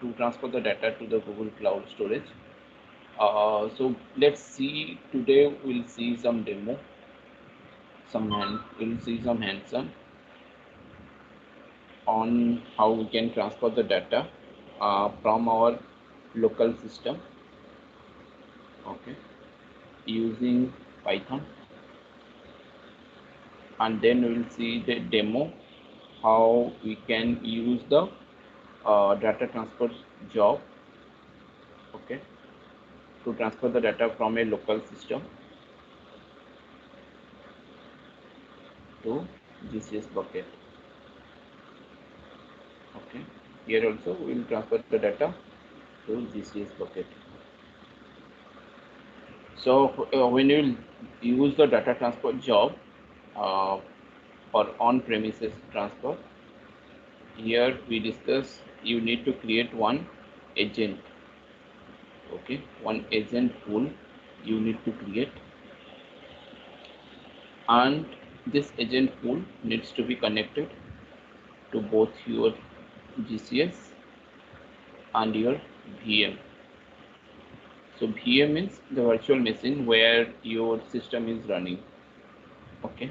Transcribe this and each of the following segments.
to transfer the data to the Google Cloud storage. So let's see, today we'll see some demo, we'll see some hands-on on how we can transfer the data from our local system, okay, using Python. And then we will see the demo how we can use the data transfer job, okay, to transfer the data from a local system to GCS bucket. Okay, here also we will transfer the data to GCS bucket. So when you use the data transfer job for on-premises transfer, here we discuss you need to create one agent, okay, one agent pool you need to create, and this agent pool needs to be connected to both your GCS and your VM. So VM means the virtual machine where your system is running, okay.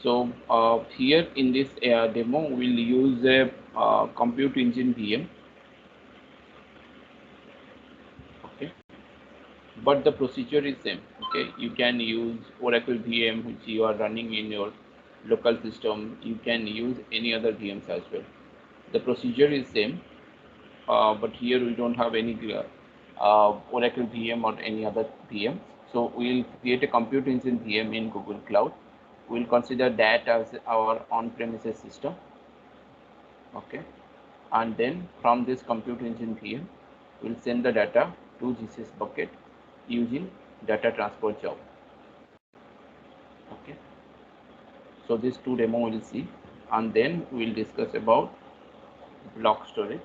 So here in this demo we'll use a compute engine VM, okay, but the procedure is same, okay. You can use Oracle VM which you are running in your local system. You can use any other VMs as well. The procedure is same, but here we don't have any Oracle VM or any other VM. So we'll create a compute engine VM in Google Cloud. We'll consider that as our on-premises system, okay, and then from this compute engine VM we'll send the data to GCS bucket using data transfer job, okay. So these two demo we'll see, and then we'll discuss about block storage.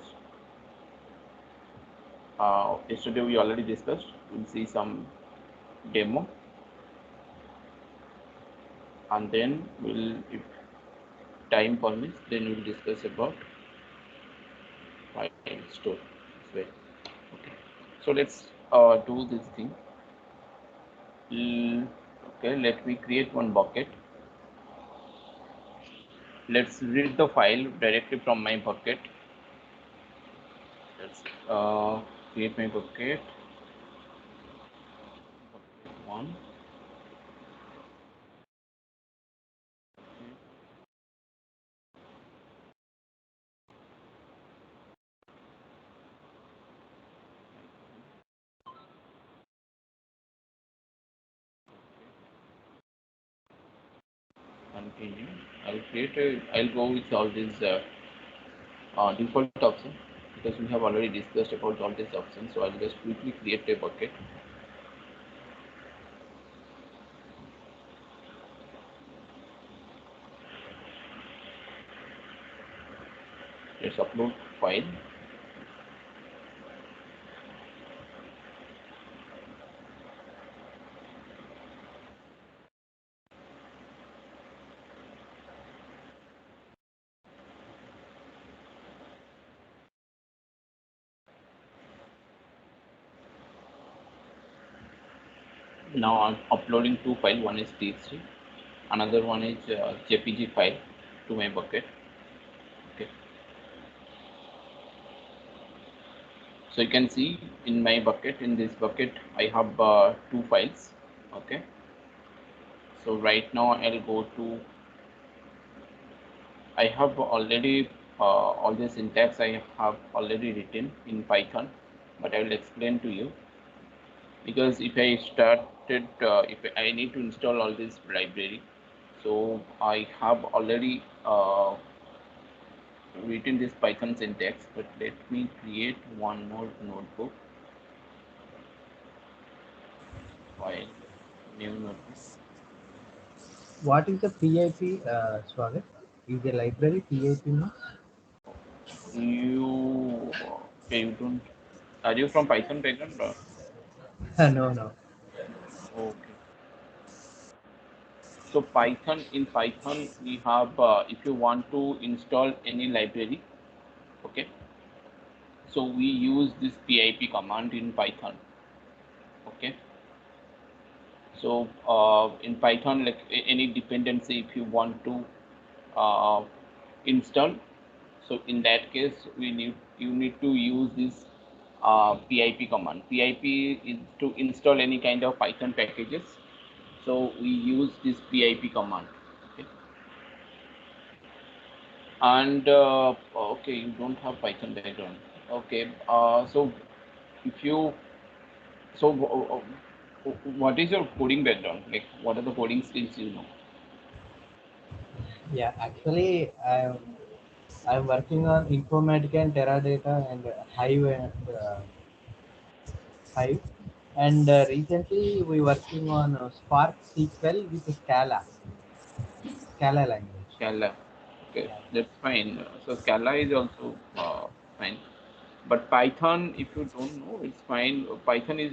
Yesterday we already discussed. We'll see some demo, and then we'll, if time permits, then we'll discuss about file store as well. Okay, so let's do this thing. Okay, let me create one bucket. Let's read the file directly from my bucket. Let's create my bucket. Bucket 1. Continue. I'll go with all these default options because we have already discussed about all these options. So I'll just quickly create a bucket. Let's upload file. Now I'm uploading two files. One is TXT, another one is JPG file to my bucket. Okay. So you can see in my bucket, in this bucket, I have two files. Okay. So right now I'll go to. I have already all the syntax I have already written in Python, but I will explain to you. Because if I started, if I need to install all this library, so I have already written this Python syntax, but let me create one more notebook file, new notebook. What is the PIP, Swagat? Is the library PIP no? Okay, you don't, are you from Python background or? No, no. Okay. So Python, in Python we have, if you want to install any library, okay, So we use this pip command in Python. Okay. So in Python, like any dependency, if you want to uh, install, so in that case, you need to use this pip command. Pip is to install any kind of Python packages. So we use this pip command. Okay. And okay, you don't have Python background. Okay. So if you so what is your coding background? Like, what are the coding skills you know? Yeah, actually, I'm working on Informatica and Teradata and Hive, and recently we working on Spark SQL with Scala language. Scala. Okay, Yeah, that's fine. So Scala is also fine. But Python, if you don't know, it's fine. Python is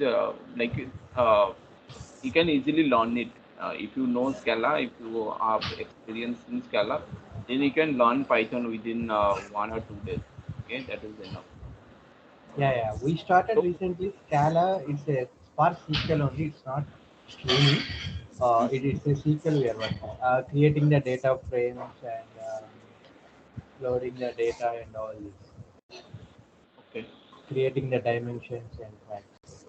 you can easily learn it. If you know Scala, if you have experience in Scala, then you can learn Python within 1 or 2 days. Okay, that is enough. yeah. We started So, recently Scala. It's a Spark SQL only. It's not streaming. It mhm, is a SQL we are working. Creating the data frames and loading the data and all this. okay. Creating the dimensions and tracks.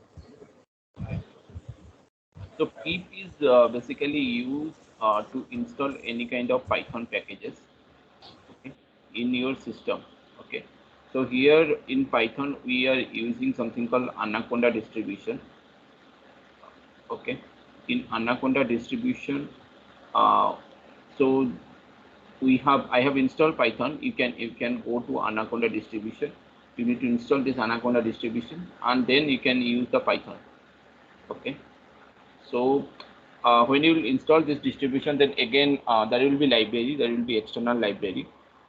So pip is basically used to install any kind of Python packages, okay, in your system. Okay. So here in Python we are using something called Anaconda distribution. Okay. In Anaconda distribution, uh, so I have installed Python. You can go to Anaconda distribution. You need to install this Anaconda distribution, and then you can use the Python. Okay. So when you install this distribution, then again there will be library, there will be external library.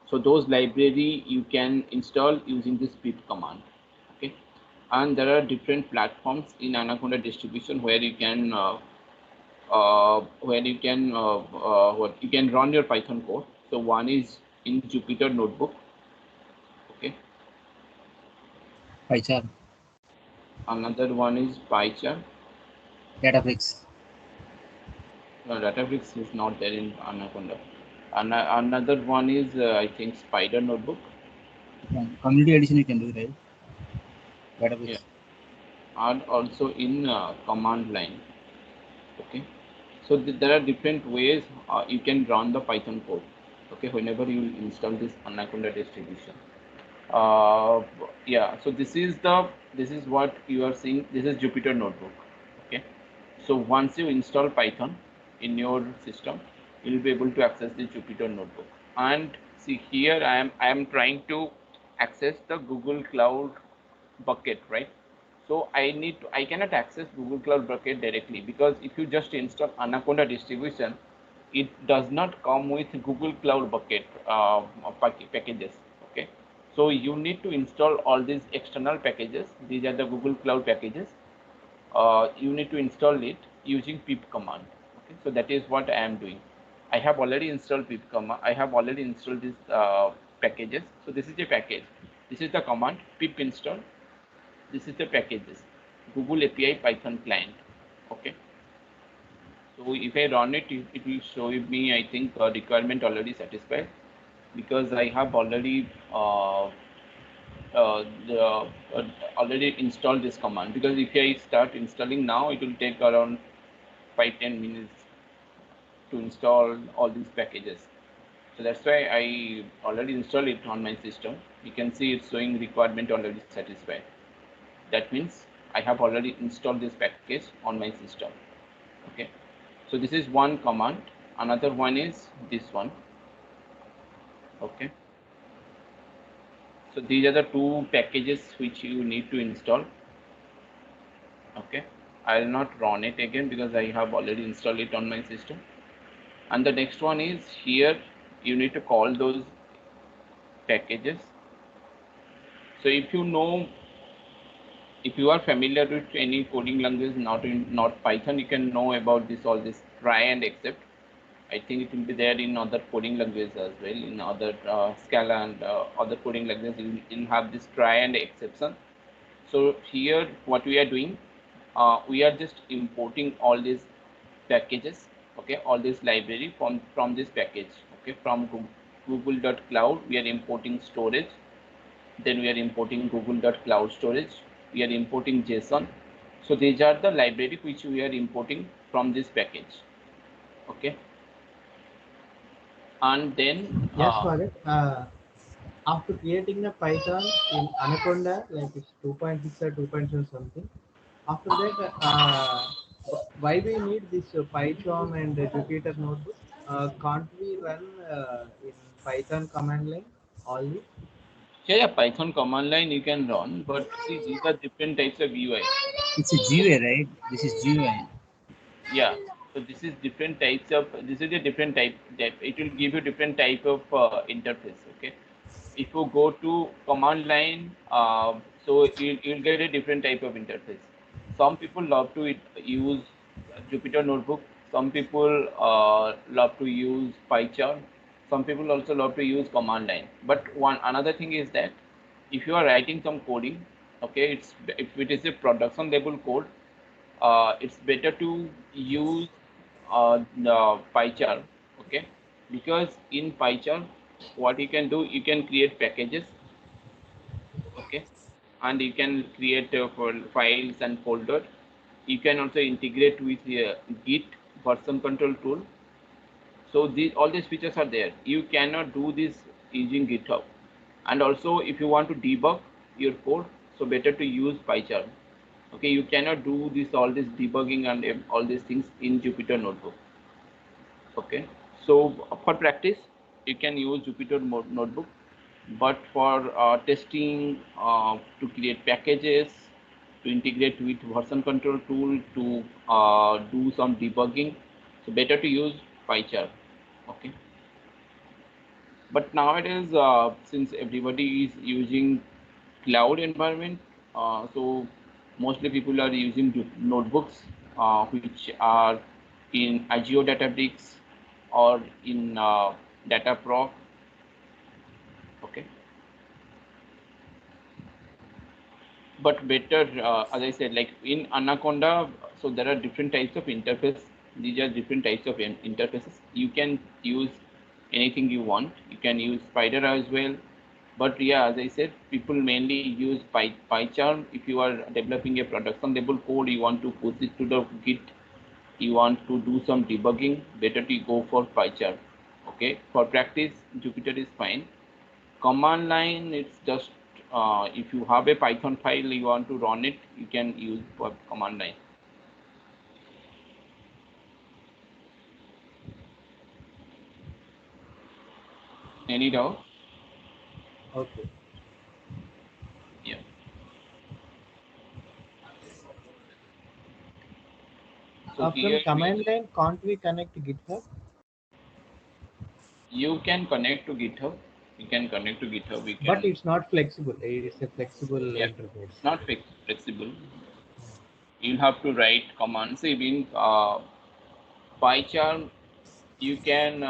So those library you can install using this pip command. Okay, and there are different platforms in Anaconda distribution where you can what you can run your Python code. So one is in Jupyter Notebook. Okay, PyCharm, another one is PyCharm. Databricks. No, Databricks is not there in Anaconda. Another one is, I think, Spider Notebook. Community edition you can do, right? Yeah, Databricks. and also in command line. Okay, so there are different ways you can run the Python code. Okay, whenever you install this Anaconda distribution. Uh, yeah, so this is what you are seeing. This is Jupyter Notebook. Okay, so once you install Python in your system, you'll be able to access the Jupyter Notebook. And see here, I am trying to access the Google Cloud bucket, right? So I cannot access Google Cloud bucket directly, because if you just install Anaconda distribution, it does not come with Google Cloud bucket packages. Okay, so you need to install all these external packages. These are the Google Cloud packages. You need to install it using pip command. Okay, so that is what I am doing. I have already installed pip command. I have already installed these packages. So this is a package. This is the command pip install. This is the packages, Google API Python client. Okay, so if I run it, it will show me, I think, requirement already satisfied, because I have already the already installed this command. Because if I start installing now, it will take around 5-10 minutes to install all these packages. So that's why I already installed it on my system. You can see it's showing requirement already satisfied. That means I have already installed this package on my system. Okay, so this is one command. Another one is this one. Okay, so these are the two packages which you need to install. Okay, I will not run it again because I have already installed it on my system. And the next one is here, you need to call those packages. So if you are familiar with any coding language, not Python, you can know about this all this try and except. I think it will be there in other coding languages as well, in other Scala and other coding languages. You'll have this try and exception. So here, what we are doing, we are just importing all these packages, okay, all this library from this package, okay, from Google.cloud. We are importing storage. Then we are importing Google.cloud storage. We are importing JSON. So these are the library which we are importing from this package, okay. And then Yes, for it. After creating the Python in Anaconda, like it's 2.6 or 2.7 something. After that, why we need this Python and Jupyter notebook? Can't we run in Python command line only? yeah, Python command line you can run, but see, these are different types of UI. It's a GUI, right? This is GUI. Yeah, so this is different types of, this is a different type. It will give you different type of interface, okay. If you go to command line, so you'll get a different type of interface. Some people love to use Jupyter notebook. Some people love to use PyCharm. Some people also love to use command line. But one another thing is that if you are writing some coding, okay, if it is a production level code, it's better to use the PyCharm, okay, because in PyCharm, what you can do, you can create packages, okay, and you can create files and folders. You can also integrate with Git version control tool. So these all these features are there. You cannot do this using GitHub. And also, if you want to debug your code, so better to use PyCharm. Okay, you cannot do this all this debugging and all these things in Jupyter Notebook. Okay, so for practice, you can use Jupyter Notebook, but for testing, to create packages, to integrate with version control tool, to do some debugging, so better to use PyCharm. Okay, but nowadays, since everybody is using cloud environment, so mostly people are using notebooks, which are in Azure Databricks or in Dataproc. Okay, but better, as I said, like in Anaconda, so there are different types of interface. These are different types of interfaces. You can use anything you want. You can use Spider as well. But yeah, as I said, people mainly use PyCharm. If you are developing a production level code, you want to push it to the Git, you want to do some debugging, better to go for PyCharm. Okay, for practice, Jupyter is fine. Command line, it's just if you have a Python file, you want to run it, you can use command line. Any doubt? Okay. Yeah. So From here command line, can't we connect to GitHub? you can connect to GitHub. You can connect to GitHub. You But can, it's not flexible. It is a flexible yeah, interface. it's not flexible. You'll have to write commands. See, in PyCharm, you can,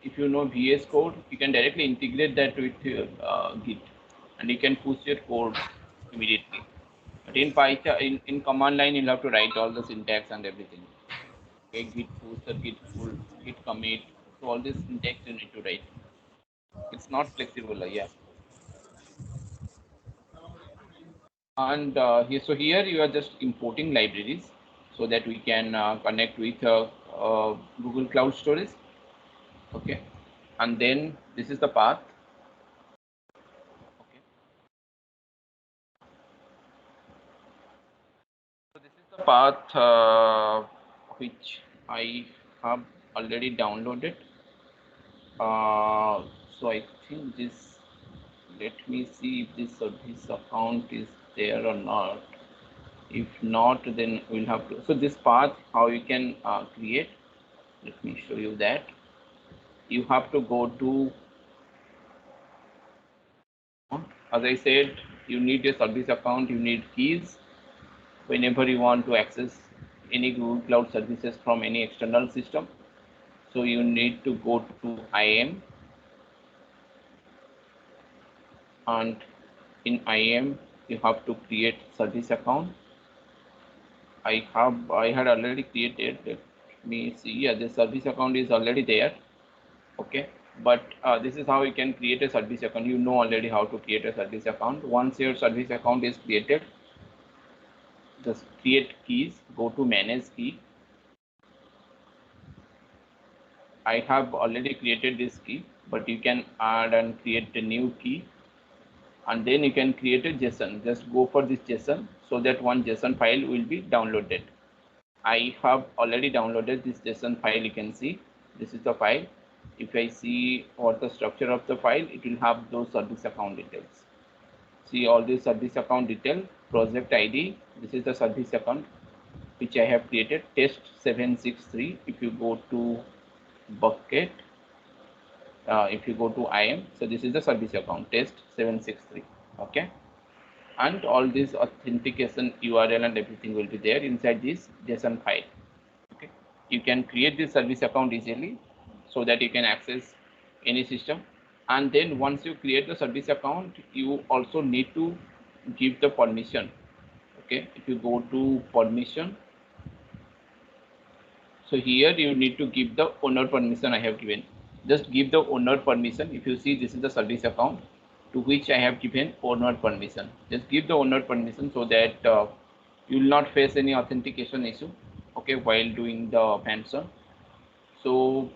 if you know VS Code, you can directly integrate that with Git, and you can push your code immediately. But in PyCharm, in command line, you'll have to write all the syntax and everything. Okay, Git push or Git pull, Git commit. So all this syntax you need to write. It's not flexible, yeah. And so here you are just importing libraries so that we can connect with Google Cloud Storage. Okay, and then this is the path. Okay, so this is the path which I have already downloaded. So I think this. Let me see if this service account is there or not. If not, then we'll have to. So this path, how you can create. Let me show you that. You have to go to, as I said, you need a service account, you need keys whenever you want to access any Google Cloud services from any external system. So you need to go to IAM, and in IAM you have to create service account. I had already created. Let me see. Yeah, the service account is already there. Okay, but this is how you can create a service account. You know already how to create a service account. Once your service account is created, just create keys. Go to manage key. I have already created this key, but you can add and create a new key, and then you can create a JSON. Just go for this JSON so that one JSON file will be downloaded. I have already downloaded this JSON file. You can see this is the file. If I see what the structure of the file, it will have those service account details. See all these service account detail, project ID. This is the service account which I have created, test 763. If you go to bucket, if you go to IAM, so this is the service account test 763. Okay, and all this authentication URL and everything will be there inside this JSON file. Okay, you can create this service account easily so that you can access any system. And then once you create the service account, you also need to give the permission. Okay, if you go to permission, so here you need to give the owner permission. I have given, just give the owner permission. If you see, this is the service account to which I have given owner permission. Just give the owner permission so that you will not face any authentication issue, okay, while doing the hands-on. So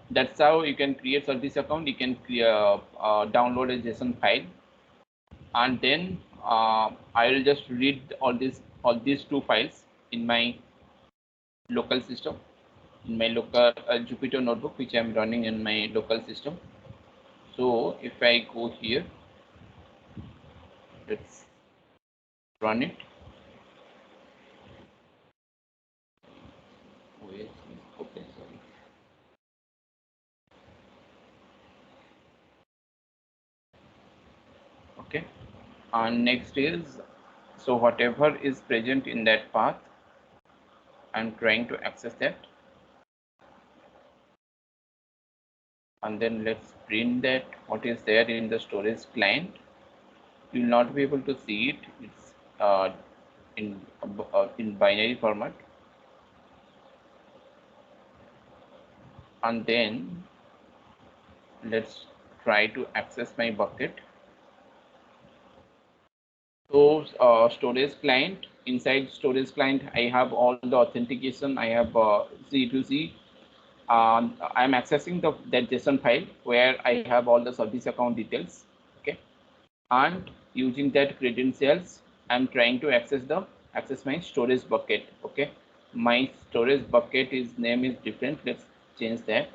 that's how you can create service account. You can download a JSON file, and then I will just read all these two files in my local system, in my local Jupyter notebook which I am running in my local system. So if I go here, let's run it. Wait, okay, sorry. Okay, and next is, so whatever is present in that path, I'm trying to access that, and then let's print that what is there in the storage client. You will not be able to see it. It's in binary format. And then let's try to access my bucket. So storage client, inside storage client, I have all the authentication. I have C2C. I'm accessing that JSON file where I have all the service account details. Okay, and using that credentials, I'm trying to access my storage bucket. Okay, my storage bucket is name is different. Let's change that.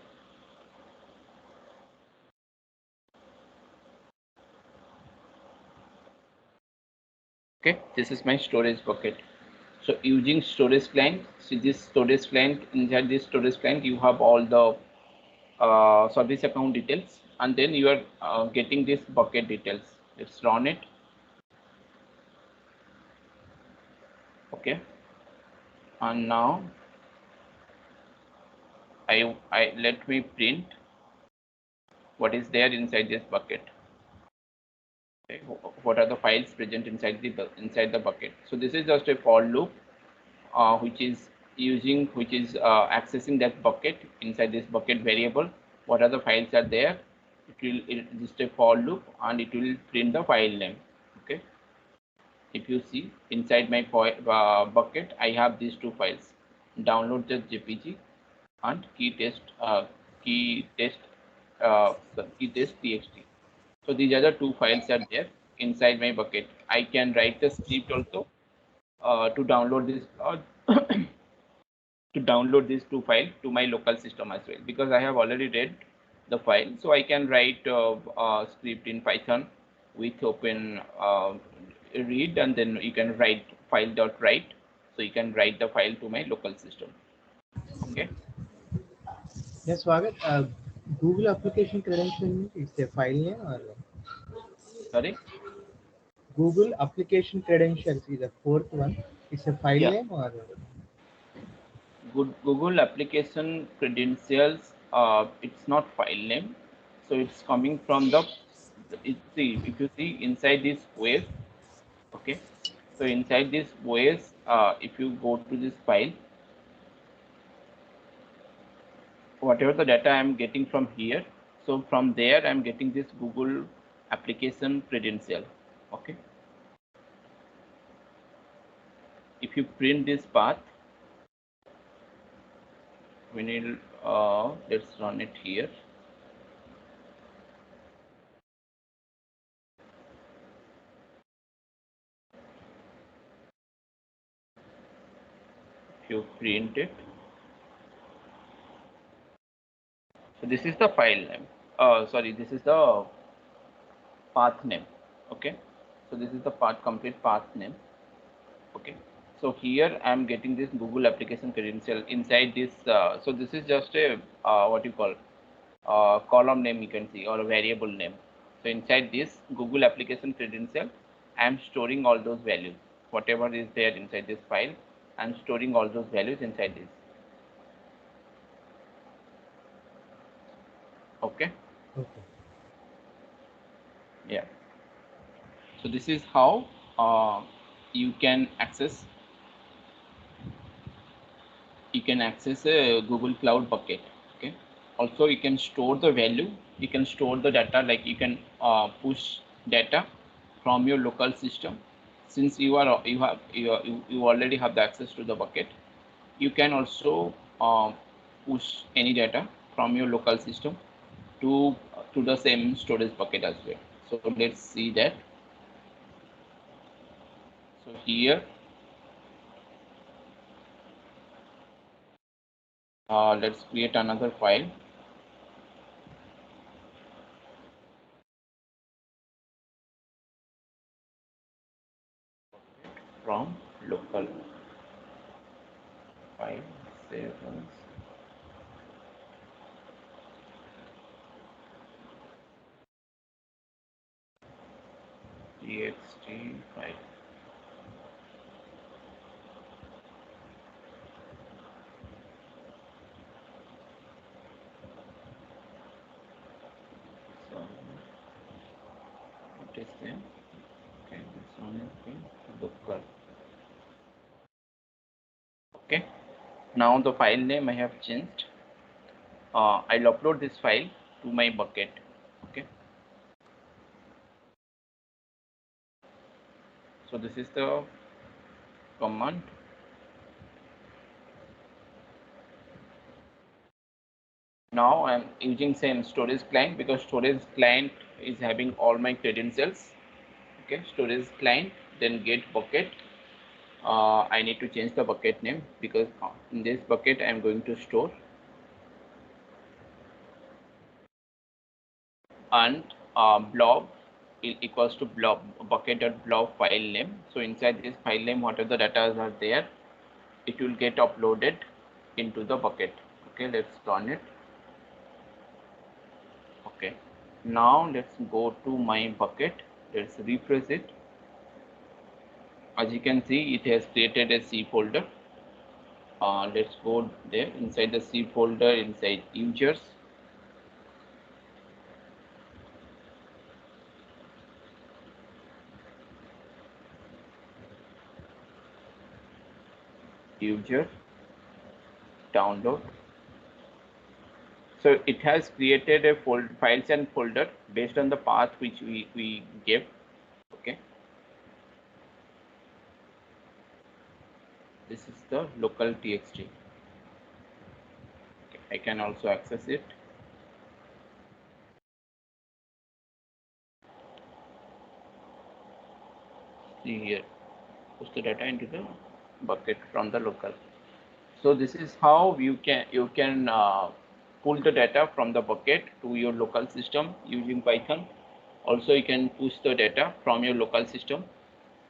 Okay, this is my storage bucket. So using storage client, see this storage client, inside this storage client you have all the service account details, and then you are getting this bucket details. Let's run it. Okay, and now I let me print what is there inside this bucket. Okay, what are the files present inside the bucket. So this is just a for loop which is accessing that bucket. Inside this bucket variable, what are the files are there, it just a for loop, and it will print the file name. Okay, if you see inside my bucket, I have these two files, download the jpg and key test txt. So these are the two files are there inside my bucket. I can write the script also to download this to download these two files to my local system as well, because I have already read the file. So I can write a script in Python with open read, and then you can write file.write. So you can write the file to my local system. Okay. Yes, Swagat. Google application credential is a file name or Sorry. Google application credentials is the fourth one. It's a file Yeah. name or Google application credentials, it's not file name, so it's coming from the, see, if you see inside this wave, okay, so inside this waves, if you go to this file, whatever the data I'm getting from here, so from there I'm getting this Google application credential, okay. If you print this path, we need, let's run it here. If you print it, so this is the file name, sorry, this is the path name, okay. So this is the path, complete path name, okay. So here I am getting this Google application credential inside this, so this is just a, what you call, column name, you can see, or a variable name. So inside this Google application credential, I am storing all those values, whatever is there inside this file, I am storing all those values inside this, okay. Okay. Yeah, so this is how you can access a Google Cloud bucket, okay. Also you can store the value, you can store the data, like you can push data from your local system. Since you already have the access to the bucket, you can also push any data from your local system to the same storage bucket as well. So let's see that. So here, let's create another file from local file savings txt file. So it is there. Okay, this one is the local. Okay, now the file name I have changed. I'll upload this file to my bucket. Okay, so this is the command. Now I'm using same storage client because storage client is having all my credentials. Okay, storage client, then get bucket. I need to change the bucket name because in this bucket I'm going to store, and blob equals to blob bucket.blob file name. So inside this file name, whatever the data are there, it will get uploaded into the bucket. Okay, let's run it. Okay, now let's go to my bucket. Let's refresh it. As you can see, it has created a C folder. Let's go there inside the C folder, inside users, user, download. So it has created a files and folder based on the path which we gave. Okay, this is the local txt. Okay, I can also access it. See here, push the data into the bucket from the local. So this is how you can pull the data from the bucket to your local system using Python. Also you can push the data from your local system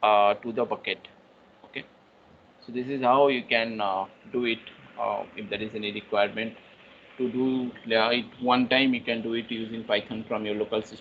to the bucket. Okay, so this is how you can do it. If there is any requirement to do it one time, you can do it using Python from your local system.